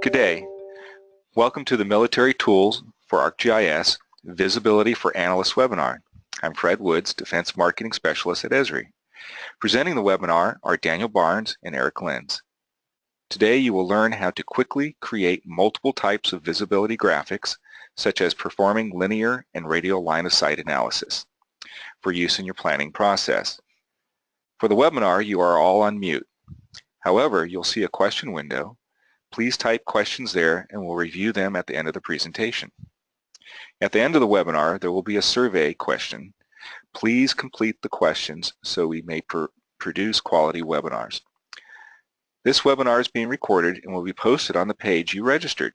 Good day. Welcome to the Military Tools for ArcGIS Visibility for Analysts webinar. I'm Fred Woods, Defense Marketing Specialist at Esri. Presenting the webinar are Daniel Barnes and Eric Lenz. Today you will learn how to quickly create multiple types of visibility graphics, such as performing linear and radial line of sight analysis for use in your planning process. For the webinar, you are all on mute. However, you'll see a question window. Please type questions there and we'll review them at the end of the presentation. At the end of the webinar, there will be a survey question. Please complete the questions so we may produce quality webinars. This webinar is being recorded and will be posted on the page you registered.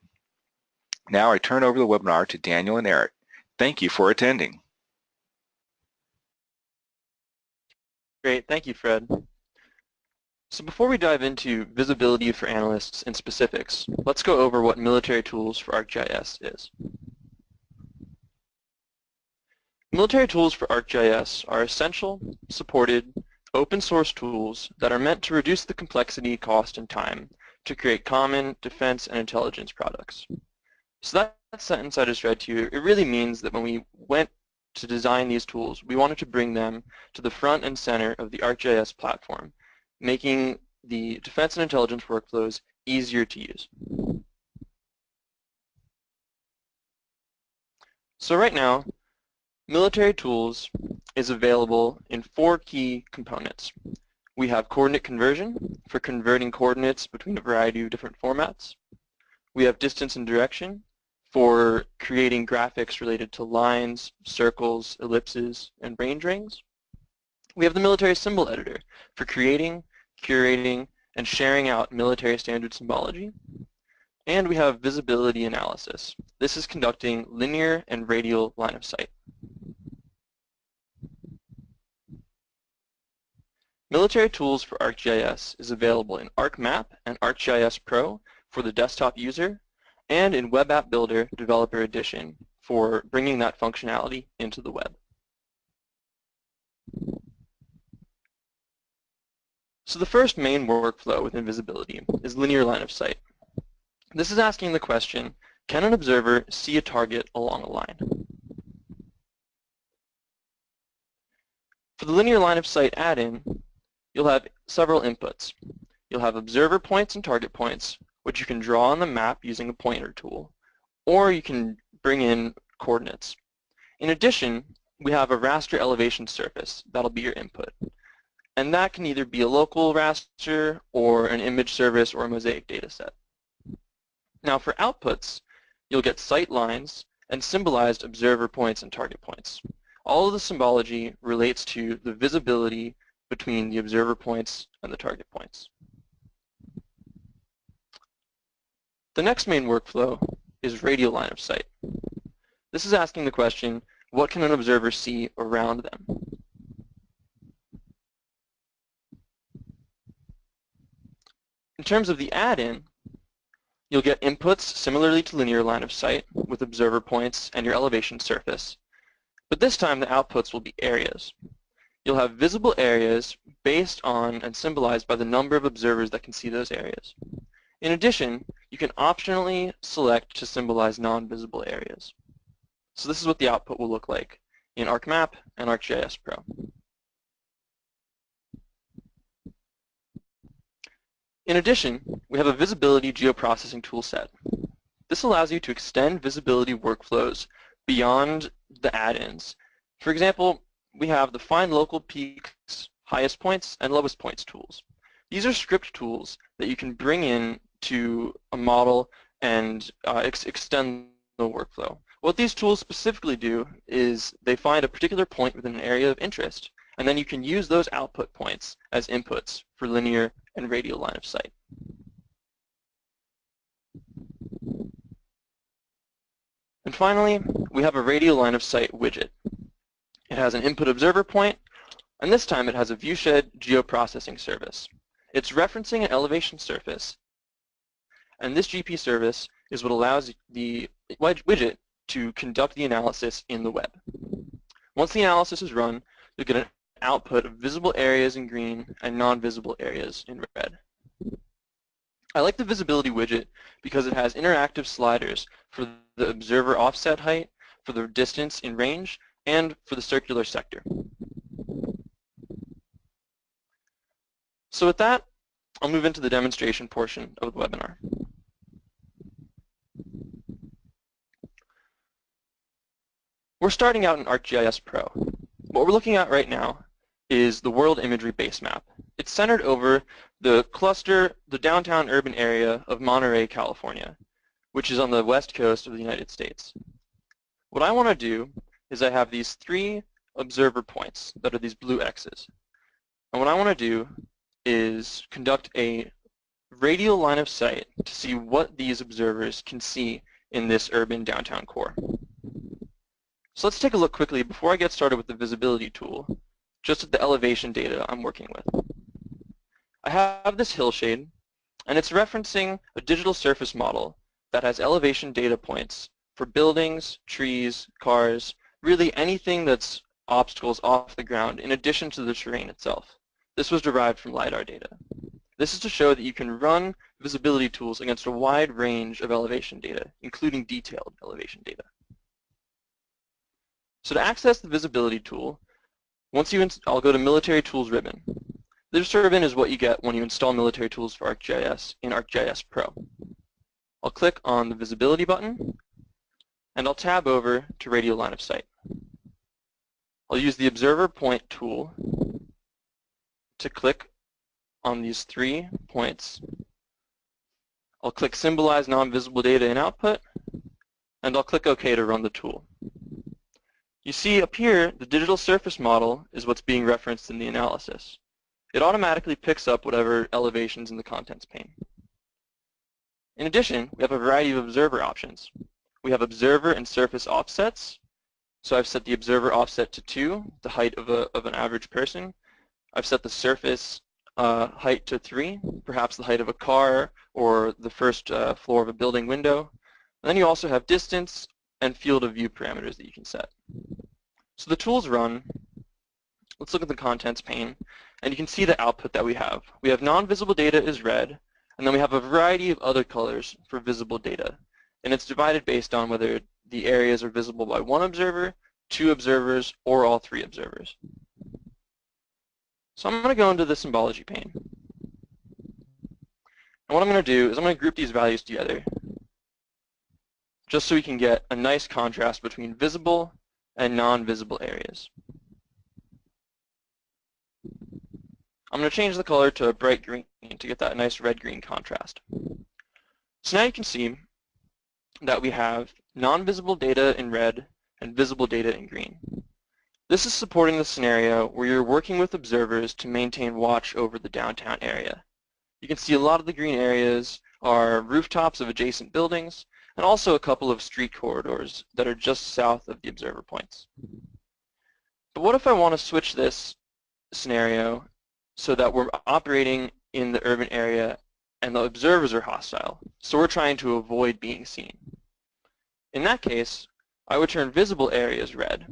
Now I turn over the webinar to Daniel and Eric. Thank you for attending. Great, thank you, Fred. So before we dive into visibility for analysts and specifics, let's go over what Military Tools for ArcGIS is. Military Tools for ArcGIS are essential, supported, open source tools that are meant to reduce the complexity, cost, and time to create common defense and intelligence products. So that sentence I just read to you, it really means that when we went to design these tools, we wanted to bring them to the front and center of the ArcGIS platform, making the defense and intelligence workflows easier to use. So right now, Military Tools is available in 4 key components. We have coordinate conversion for converting coordinates between a variety of different formats. We have distance and direction for creating graphics related to lines, circles, ellipses, and range rings. We have the military symbol editor for creating, curating, and sharing out military standard symbology. And we have visibility analysis. This is conducting linear and radial line of sight. Military Tools for ArcGIS is available in ArcMap and ArcGIS Pro for the desktop user, and in Web App Builder Developer Edition for bringing that functionality into the web. So the first main workflow within visibility is linear line of sight. This is asking the question, can an observer see a target along a line? For the linear line of sight add-in, you'll have several inputs. You'll have observer points and target points, which you can draw on the map using a pointer tool, or you can bring in coordinates. In addition, we have a raster elevation surface that'll be your input. And that can either be a local raster or an image service or a mosaic dataset. Now for outputs, you'll get sight lines and symbolized observer points and target points. All of the symbology relates to the visibility between the observer points and the target points. The next main workflow is radial line of sight. This is asking the question, what can an observer see around them? In terms of the add-in, you'll get inputs similarly to linear line of sight with observer points and your elevation surface, but this time the outputs will be areas. You'll have visible areas based on and symbolized by the number of observers that can see those areas. In addition, you can optionally select to symbolize non-visible areas. So this is what the output will look like in ArcMap and ArcGIS Pro. In addition, we have a visibility geoprocessing toolset. This allows you to extend visibility workflows beyond the add-ins. For example, we have the Find Local Peaks, Highest Points, and Lowest Points tools. These are script tools that you can bring in to a model and extend the workflow. What these tools specifically do is they find a particular point within an area of interest, and then you can use those output points as inputs for linear and radial line of sight. And finally, we have a radial line of sight widget. It has an input observer point, and this time it has a viewshed geoprocessing service. It's referencing an elevation surface, and this GP service is what allows the widget to conduct the analysis in the web. Once the analysis is run, you'll get an output of visible areas in green and non-visible areas in red. I like the visibility widget because it has interactive sliders for the observer offset height, for the distance in range, and for the circular sector. So with that, I'll move into the demonstration portion of the webinar. We're starting out in ArcGIS Pro. What we're looking at right now is the World Imagery Base Map. It's centered over the cluster, the downtown urban area of Monterey, California, which is on the west coast of the United States. What I want to do is I have these 3 observer points that are these blue X's. And what I want to do is conduct a radial line of sight to see what these observers can see in this urban downtown core. So let's take a look quickly before I get started with the visibility tool, just at the elevation data I'm working with. I have this hillshade, and it's referencing a digital surface model that has elevation data points for buildings, trees, cars, really anything that's obstacles off the ground in addition to the terrain itself. This was derived from LiDAR data. This is to show that you can run visibility tools against a wide range of elevation data, including detailed elevation data. So to access the visibility tool, I'll go to Military Tools ribbon. This ribbon is what you get when you install military tools for ArcGIS in ArcGIS Pro. I'll click on the visibility button, and I'll tab over to radial line of sight. I'll use the observer point tool to click on these 3 points. I'll click symbolize non-visible data in output, and I'll click OK to run the tool. You see up here, the digital surface model is what's being referenced in the analysis. It automatically picks up whatever elevations in the contents pane. In addition, we have a variety of observer options. We have observer and surface offsets. So I've set the observer offset to 2, the height of an average person. I've set the surface height to 3, perhaps the height of a car or the first floor of a building window. And then you also have distance and field of view parameters that you can set. So the tools run. Let's look at the contents pane, and you can see the output that we have. We have non-visible data is red, and then we have a variety of other colors for visible data. And it's divided based on whether the areas are visible by 1 observer, 2 observers, or all 3 observers. So I'm going to go into the symbology pane. And what I'm going to do is I'm going to group these values together just so we can get a nice contrast between visible and non-visible areas. I'm going to change the color to a bright green to get that nice red-green contrast. So now you can see that we have non-visible data in red and visible data in green. This is supporting the scenario where you're working with observers to maintain watch over the downtown area. You can see a lot of the green areas are rooftops of adjacent buildings and also a couple of street corridors that are just south of the observer points. But what if I want to switch this scenario so that we're operating in the urban area and the observers are hostile, so we're trying to avoid being seen? In that case, I would turn visible areas red.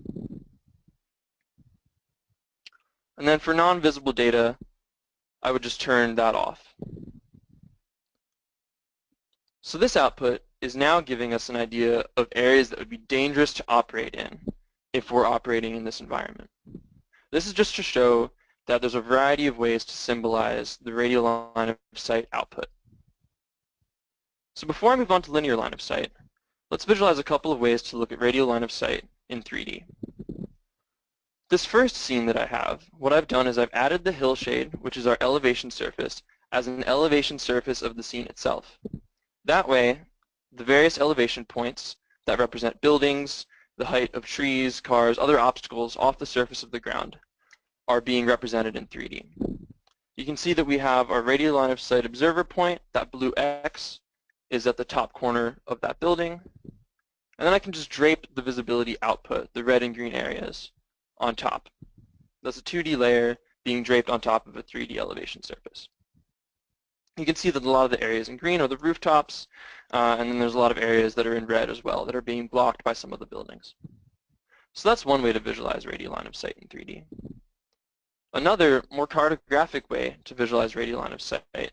And then for non-visible data, I would just turn that off. So this output is now giving us an idea of areas that would be dangerous to operate in if we're operating in this environment. This is just to show that there's a variety of ways to symbolize the radial line of sight output. So before I move on to linear line of sight, let's visualize a couple of ways to look at radial line of sight in 3D. This first scene that I have, what I've done is I've added the hillshade, which is our elevation surface, as an elevation surface of the scene itself. That way, the various elevation points that represent buildings, the height of trees, cars, other obstacles off the surface of the ground are being represented in 3D. You can see that we have our radial line of sight observer point. That blue X is at the top corner of that building. And then I can just drape the visibility output, the red and green areas, on top. That's a 2D layer being draped on top of a 3D elevation surface. You can see that a lot of the areas in green are the rooftops, and then there's a lot of areas that are in red as well that are being blocked by some of the buildings. So that's one way to visualize radial line of sight in 3D. Another, more cartographic way to visualize radial line of sight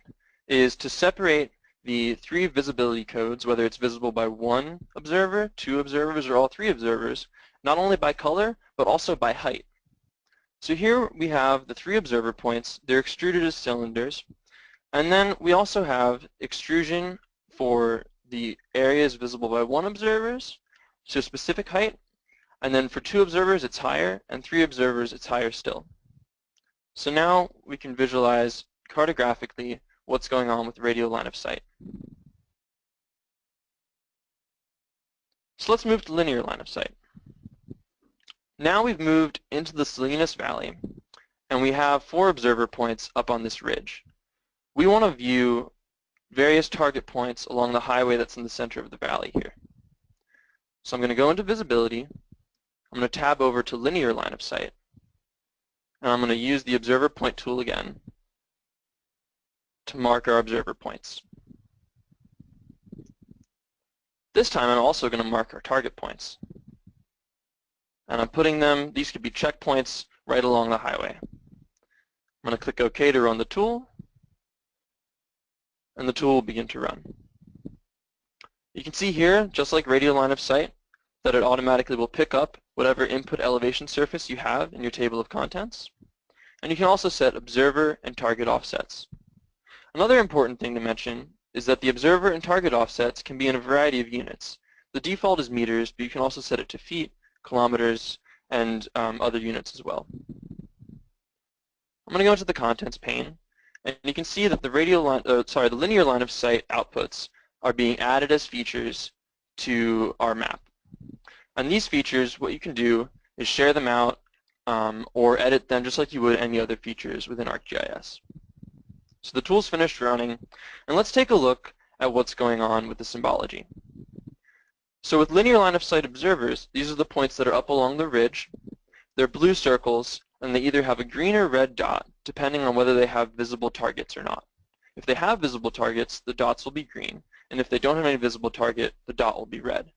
is to separate the 3 visibility codes, whether it's visible by 1 observer, 2 observers, or all 3 observers, not only by color, but also by height. So here we have the 3 observer points. They're extruded as cylinders. And then we also have extrusion for the areas visible by 1 observers to a specific height. And then for 2 observers, it's higher, and 3 observers, it's higher still. So now we can visualize cartographically what's going on with radial line of sight. So let's move to linear line of sight. Now we've moved into the Salinas Valley, and we have 4 observer points up on this ridge. We want to view various target points along the highway that's in the center of the valley here. So I'm going to go into visibility. I'm going to tab over to linear line of sight, and I'm going to use the observer point tool again to mark our observer points. This time I'm also going to mark our target points. And I'm putting them, these could be checkpoints right along the highway. I'm going to click OK to run the tool, and the tool will begin to run. You can see here, just like radial line of sight, that it automatically will pick up whatever input elevation surface you have in your table of contents. And you can also set observer and target offsets. Another important thing to mention is that the observer and target offsets can be in a variety of units. The default is meters, but you can also set it to feet, kilometers, and other units as well. I'm going to go into the contents pane, and you can see that the the linear line of sight outputs are being added as features to our map. And these features, what you can do is share them out or edit them just like you would any other features within ArcGIS. So the tool's finished running, and let's take a look at what's going on with the symbology. So with linear line of sight observers, these are the points that are up along the ridge. They're blue circles, and they either have a green or red dot, depending on whether they have visible targets or not. If they have visible targets, the dots will be green, and if they don't have any visible target, the dot will be red.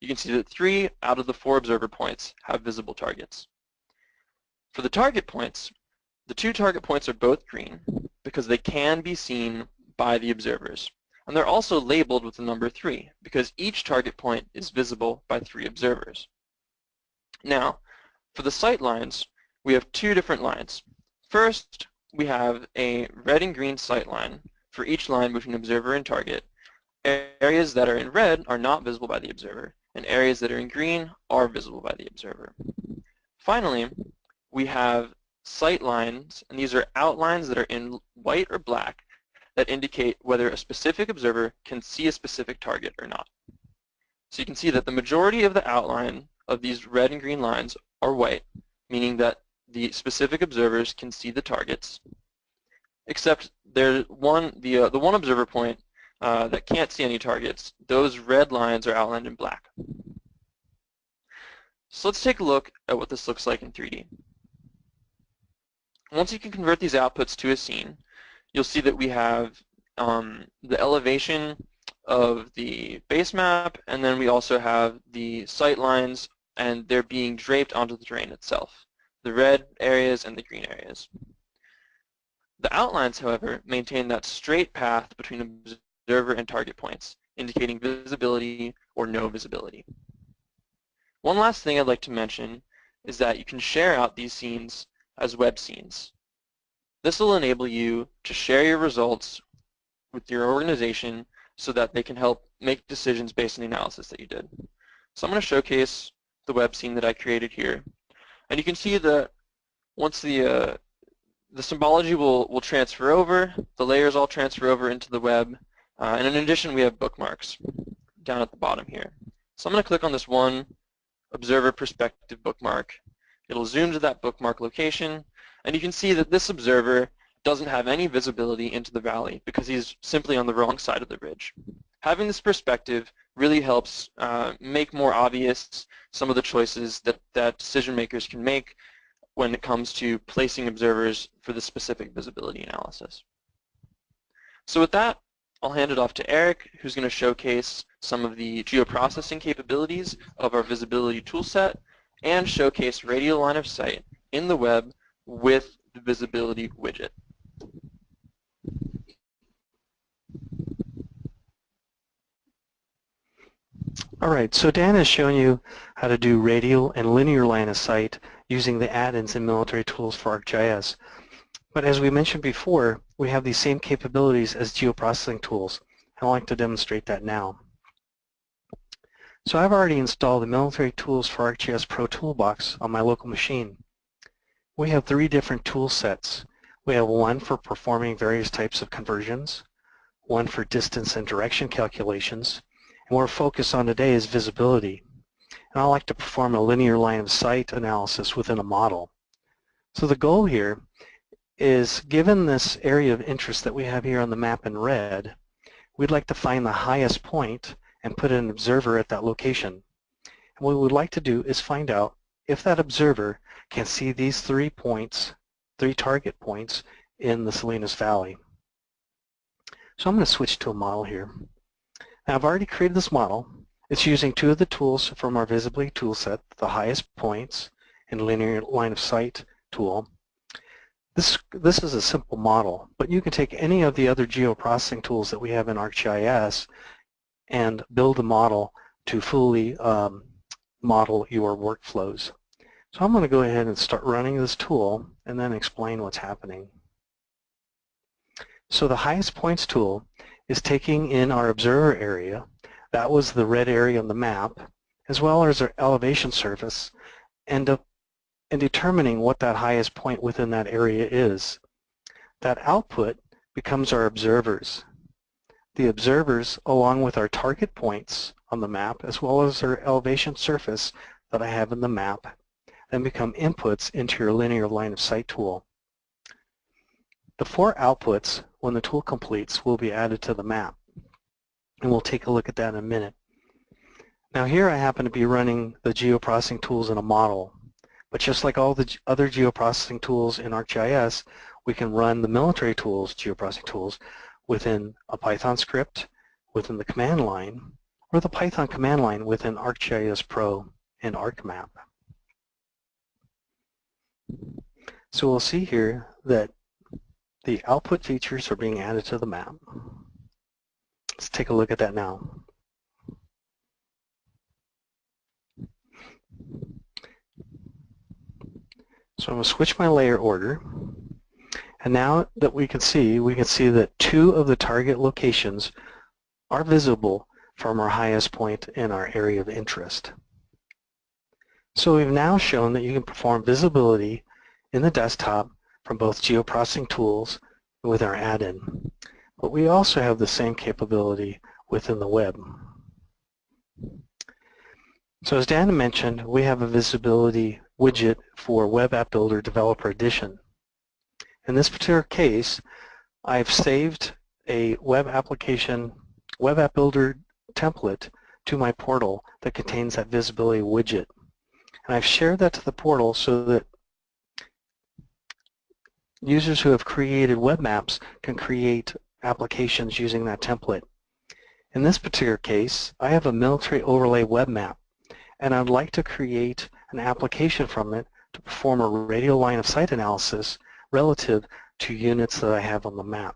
You can see that 3 out of the 4 observer points have visible targets. For the target points, the 2 target points are both green because they can be seen by the observers. And they're also labeled with the number 3 because each target point is visible by 3 observers. Now, for the sight lines, we have 2 different lines. First, we have a red and green sight line for each line between observer and target. Areas that are in red are not visible by the observer, and areas that are in green are visible by the observer. Finally, we have sight lines, and these are outlines that are in white or black that indicate whether a specific observer can see a specific target or not. So you can see that the majority of the outline of these red and green lines are white, meaning that the specific observers can see the targets, except the one observer point that can't see any targets. Those red lines are outlined in black. So let's take a look at what this looks like in 3D. Once you can convert these outputs to a scene, you'll see that we have the elevation of the base map, and then we also have the sight lines, and they're being draped onto the terrain itself, the red areas and the green areas. The outlines, however, maintain that straight path between observer and target points, indicating visibility or no visibility. One last thing I'd like to mention is that you can share out these scenes as web scenes. This will enable you to share your results with your organization so that they can help make decisions based on the analysis that you did. So I'm going to showcase the web scene that I created here. And you can see that once the symbology will transfer over, the layers all transfer over into the web, and in addition we have bookmarks down at the bottom here. So I'm going to click on this one observer perspective bookmark. It'll zoom to that bookmark location, and you can see that this observer doesn't have any visibility into the valley because he's simply on the wrong side of the ridge. Having this perspective really helps make more obvious some of the choices that decision makers can make when it comes to placing observers for the specific visibility analysis. So with that, I'll hand it off to Eric, who's going to showcase some of the geoprocessing capabilities of our visibility toolset and showcase radial line of sight in the web with the visibility widget. Alright, so Dan has shown you how to do radial and linear line of sight using the add-ins and military tools for ArcGIS. But as we mentioned before, we have these same capabilities as geoprocessing tools. I'd like to demonstrate that now. So I've already installed the military tools for ArcGIS Pro Toolbox on my local machine. We have 3 different tool sets. We have one for performing various types of conversions, one for distance and direction calculations, and what we're focused on today is visibility. And I like to perform a linear line of sight analysis within a model. So the goal here is, given this area of interest that we have here on the map in red, we'd like to find the highest point and put an observer at that location. And what we would like to do is find out if that observer can see these 3 points, 3 target points in the Salinas Valley. So I'm going to switch to a model here. Now I've already created this model. It's using 2 of the tools from our visibility toolset, the highest points and linear line of sight tool. This is a simple model, but you can take any of the other geoprocessing tools that we have in ArcGIS and build a model to fully model your workflows. So I'm going to go ahead and start running this tool and then explain what's happening. So the highest points tool is taking in our observer area, that was the red area on the map, as well as our elevation surface, and determining what that highest point within that area is. That output becomes our observers. The observers, along with our target points on the map, as well as our elevation surface that I have in the map, then become inputs into your linear line of sight tool. The 4 outputs, when the tool completes, will be added to the map. And we'll take a look at that in a minute. Now here I happen to be running the geoprocessing tools in a model. But just like all the other geoprocessing tools in ArcGIS, we can run the military tools, geoprocessing tools, within a Python script, within the command line, or the Python command line within ArcGIS Pro and ArcMap. So we'll see here that the output features are being added to the map. Let's take a look at that now. So I'm going to switch my layer order. And now that we can see that 2 of the target locations are visible from our highest point in our area of interest. So we've now shown that you can perform visibility in the desktop from both geoprocessing tools with our add-in. But we also have the same capability within the web. So as Dan mentioned, we have a visibility widget for Web App Builder Developer Edition. In this particular case, I've saved a Web App Builder template to my portal that contains that visibility widget. And I've shared that to the portal so that users who have created web maps can create applications using that template. In this particular case, I have a military overlay web map, and I'd like to create an application from it to perform a radial line of sight analysis relative to units that I have on the map.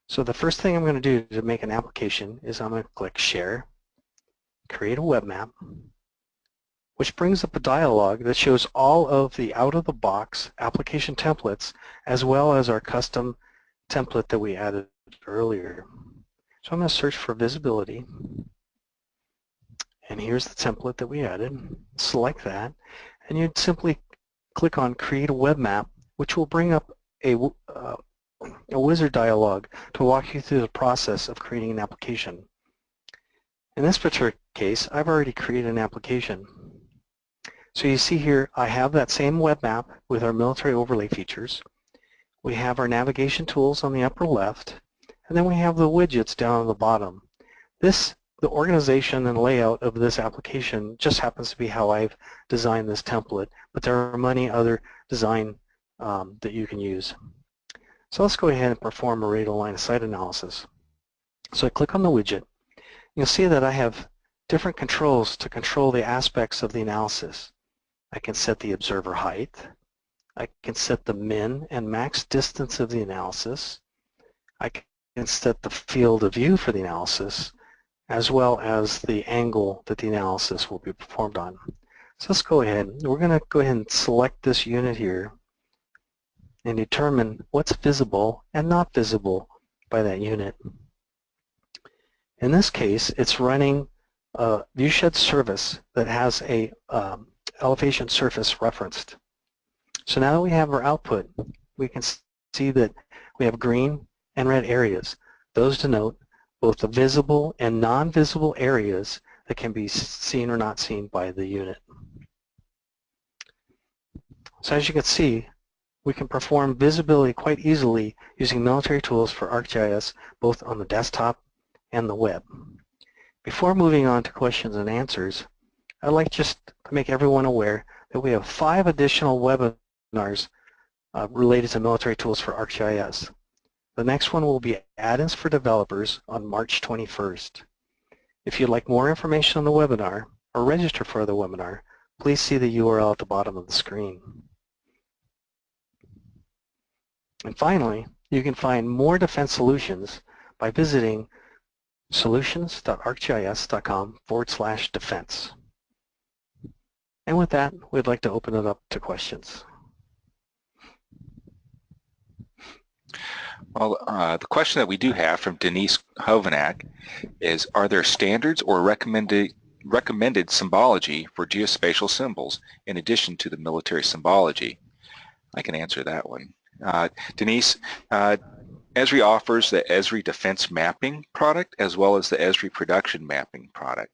So the first thing I'm going to do to make an application is I'm going to click Share, Create a Web Map, which brings up a dialog that shows all of the out-of-the-box application templates as well as our custom template that we added earlier. So I'm going to search for visibility, and here's the template that we added. Select that, and you'd simply click on Create a Web Map, which will bring up a wizard dialog to walk you through the process of creating an application. In this particular case, I've already created an application. So you see here, I have that same web map with our military overlay features. We have our navigation tools on the upper left, and then we have the widgets down on the bottom. The organization and layout of this application just happens to be how I've designed this template, but there are many other design that you can use. So let's go ahead and perform a radial line of sight analysis. So I click on the widget. You'll see that I have different controls to control the aspects of the analysis. I can set the observer height. I can set the min and max distance of the analysis. I can set the field of view for the analysis. as well as the angle that the analysis will be performed on. So let's go ahead. We're going to go ahead and select this unit here and determine what's visible and not visible by that unit. In this case, it's running a viewshed service that has a elevation surface referenced. So now that we have our output, we can see that we have green and red areas. Those denote both the visible and non-visible areas that can be seen or not seen by the unit. So as you can see, we can perform visibility quite easily using military tools for ArcGIS, both on the desktop and the web. Before moving on to questions and answers, I'd like just to make everyone aware that we have 5 additional webinars related to military tools for ArcGIS. The next one will be add-ins for developers on March 21st. If you'd like more information on the webinar or register for the webinar, please see the URL at the bottom of the screen. And finally, you can find more defense solutions by visiting solutions.arcgis.com/defense. And with that, we'd like to open it up to questions. Well, the question that we do have from Denise Hovanak is, are there standards or recommended symbology for geospatial symbols in addition to the military symbology? I can answer that one. Denise, Esri offers the Esri Defense Mapping product as well as the Esri Production Mapping product.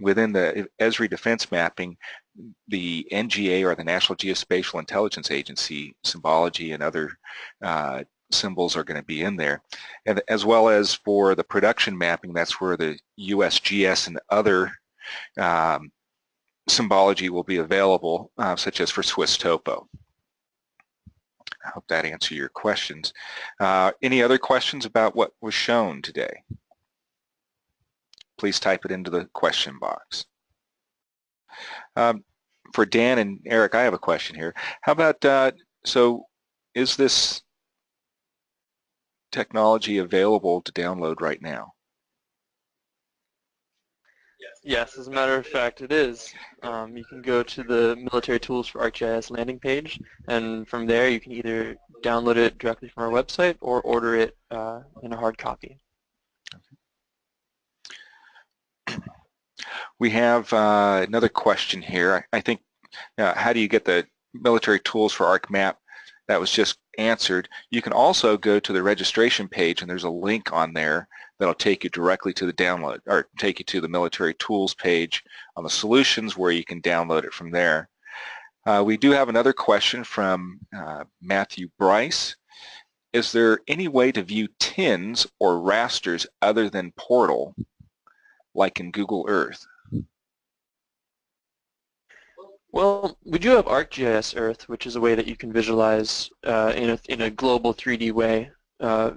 Within the Esri Defense Mapping, the NGA, or the National Geospatial Intelligence Agency, symbology and other symbols are going to be in there. And as well as for the production mapping, that's where the USGS and other symbology will be available, such as for Swiss Topo. I hope that answers your questions. Any other questions about what was shown today? Please type it into the question box. For Dan and Eric, I have a question here. How about, so is this technology available to download right now? Yes, as a matter of fact, it is. You can go to the Military Tools for ArcGIS landing page, and from there you can either download it directly from our website or order it in a hard copy. We have another question here. I think, how do you get the military tools for ArcMap? That was just answered. You can also go to the registration page, and there's a link on there that'll take you directly to the download, or take you to the military tools page on the solutions where you can download it from there. We do have another question from Matthew Bryce. Is there any way to view TINs or rasters other than Portal, like in Google Earth? Well, we do have ArcGIS Earth, which is a way that you can visualize in a global 3D way,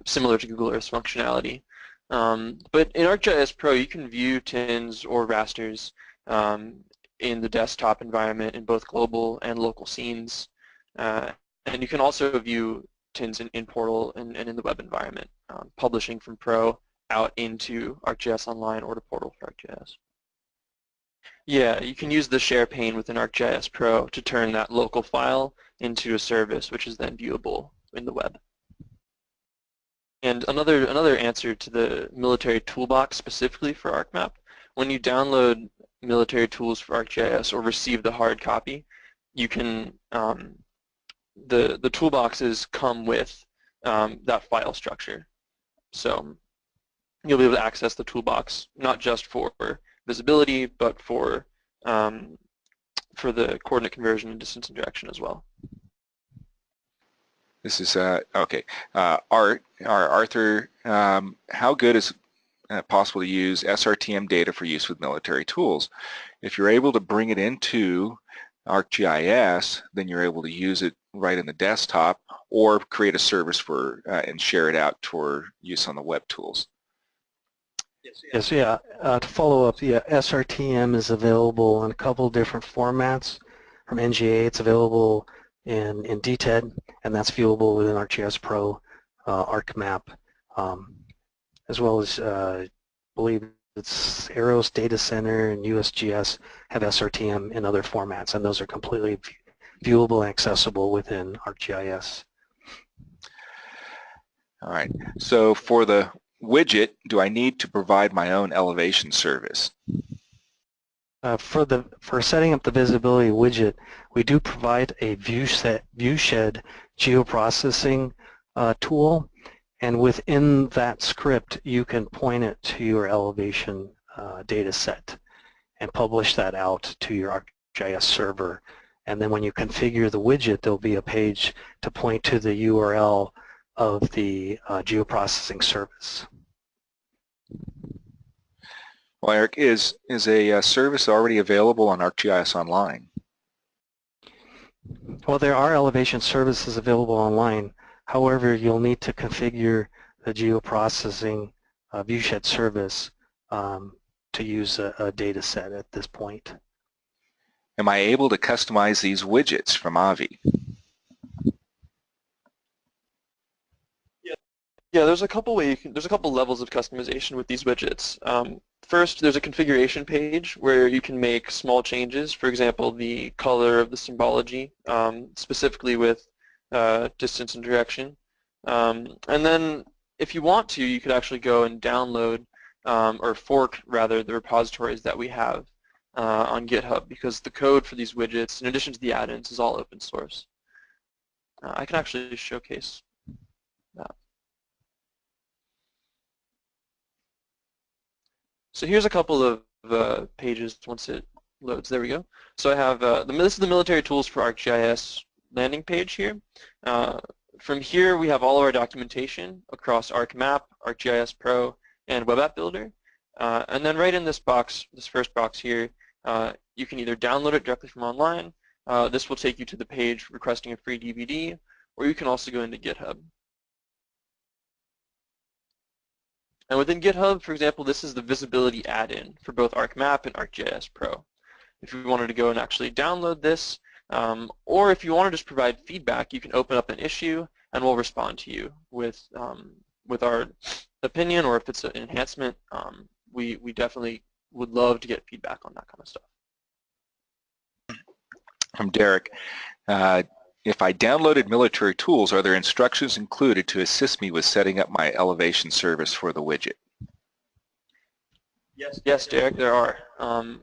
similar to Google Earth's functionality. But in ArcGIS Pro, you can view TINs or rasters in the desktop environment in both global and local scenes. And you can also view TINs in Portal and in the web environment, publishing from Pro out into ArcGIS Online or to Portal for ArcGIS. Yeah, you can use the share pane within ArcGIS Pro to turn that local file into a service, which is then viewable in the web. And another answer to the military toolbox specifically for ArcMap, when you download military tools for ArcGIS or receive the hard copy, you can the toolboxes come with that file structure. So you'll be able to access the toolbox not just for visibility, but for the coordinate conversion and distance and direction as well. This is, okay. Arthur, how good is it possible to use SRTM data for use with military tools? If you're able to bring it into ArcGIS, then you're able to use it right in the desktop or create a service for and share it out for use on the web tools. Yes, yeah. To follow up, yeah, SRTM is available in a couple different formats. From NGA, it's available in DTED, and that's viewable within ArcGIS Pro, ArcMap, as well as, I believe Arrows Data Center and USGS have SRTM in other formats, and those are completely viewable and accessible within ArcGIS. All right, so for the widget, do I need to provide my own elevation service? For setting up the visibility widget, we do provide a viewshed geoprocessing tool, and within that script you can point it to your elevation data set and publish that out to your ArcGIS server. And then when you configure the widget, there'll be a page to point to the URL of the geoprocessing service. Well, Eric, is a service already available on ArcGIS Online? Well, there are elevation services available online. However, you'll need to configure the geoprocessing viewshed service to use a data set at this point. Am I able to customize these widgets from Avi? Yeah, there's a couple levels of customization with these widgets. First, there's a configuration page where you can make small changes. For example, the color of the symbology, specifically with distance and direction. And then, if you want to, you could actually go and download or fork rather the repositories that we have on GitHub, because the code for these widgets, in addition to the add-ins, is all open source. I can actually showcase that. So here's a couple of pages once it loads. There we go. So I have this is the military tools for ArcGIS landing page here. From here we have all of our documentation across ArcMap, ArcGIS Pro, and Web App Builder. And then right in this box, this first box here, you can either download it directly from online. This will take you to the page requesting a free DVD, or you can also go into GitHub. And within GitHub, for example, this is the visibility add-in for both ArcMap and ArcGIS Pro. If you wanted to go and actually download this, or if you want to just provide feedback, you can open up an issue and we'll respond to you with our opinion, or if it's an enhancement. We definitely would love to get feedback on that kind of stuff. From Derek, if I downloaded military tools, are there instructions included to assist me with setting up my elevation service for the widget? Yes, Derek, there are.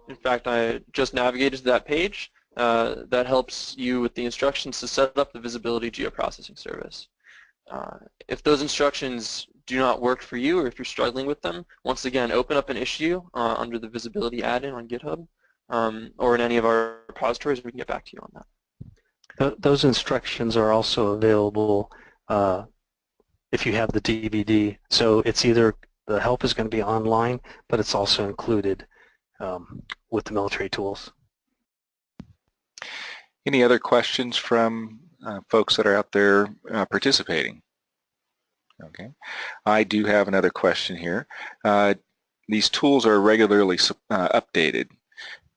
In fact, I just navigated to that page. That helps you with the instructions to set up the visibility geoprocessing service. If those instructions do not work for you, or if you're struggling with them, once again, open up an issue under the visibility add-in on GitHub, or in any of our repositories, and we can get back to you on that. Those instructions are also available if you have the DVD. So it's either the help is going to be online, but it's also included with the military tools. Any other questions from folks that are out there participating? Okay, I do have another question here. These tools are regularly updated.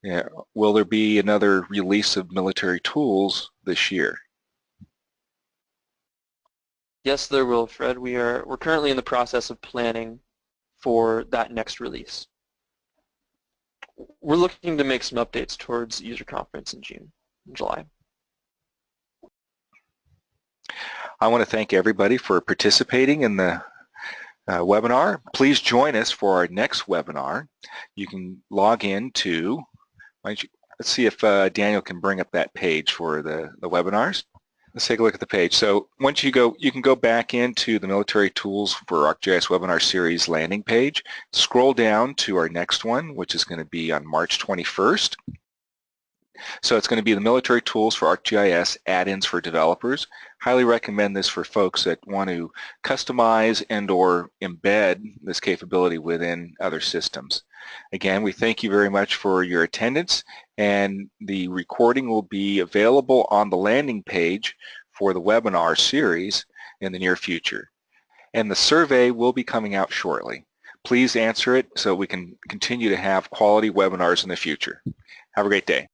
Yeah. Will there be another release of military tools this year? Yes, there will, Fred. We're currently in the process of planning for that next release. We're looking to make some updates towards user conference in July. I want to thank everybody for participating in the webinar. Please join us for our next webinar. You can log in to, let's see if Daniel can bring up that page for the webinars. Let's take a look at the page. So once you can go back into the military tools for ArcGIS webinar series landing page, scroll down to our next one, which is going to be on March 21st. So it's going to be the military tools for ArcGIS add-ins for developers. Highly recommend this for folks that want to customize and or embed this capability within other systems. Again, we thank you very much for your attendance, and the recording will be available on the landing page for the webinar series in the near future. And the survey will be coming out shortly. Please answer it so we can continue to have quality webinars in the future. Have a great day.